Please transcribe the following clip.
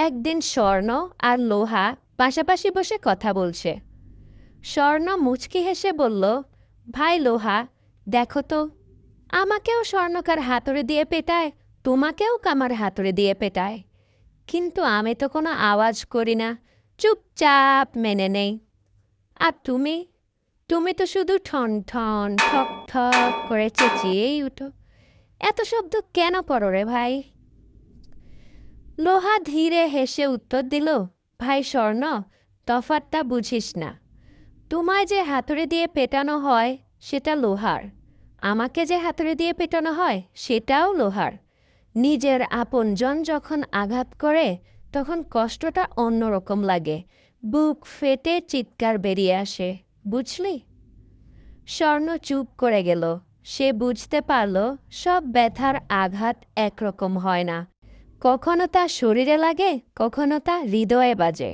একদিন স্বর্ণ আর লোহা পাশাপাশি বসে কথা বলছে। স্বর্ণ মুচকি হেসে বলল, ভাই লোহা, দেখো তো, আমাকেও স্বর্ণকার হাতুড়ি দিয়ে পেটায়, তোমাকেও কামার হাতুড়ি দিয়ে পেটায়, কিন্তু আমি তো কোনো আওয়াজ করি না, চুপচাপ মেনে নেই। আর তুমি তুমি তো শুধু ঠন ঠন ঠক ঠক করে চেঁচিয়েই উঠো। এত শব্দ কেন করো রে ভাই? লোহা ধীরে হেসে উত্তর দিল, ভাই স্বর্ণ, তফাৎটা বুঝিস না। তোমায় যে হাতুড়ি দিয়ে পেটানো হয় সেটা লোহার, আমাকে যে হাতুড়ি দিয়ে পেটানো হয় সেটাও লোহার। নিজের আপনজন যখন আঘাত করে তখন কষ্টটা অন্যরকম লাগে, বুক ফেটে চিৎকার বেরিয়ে আসে, বুঝলি? স্বর্ণ চুপ করে গেল। সে বুঝতে পারল সব ব্যথার আঘাত একরকম হয় না, কখনো তা শরীরে লাগে, কখনো তা হৃদয়ে বাজে।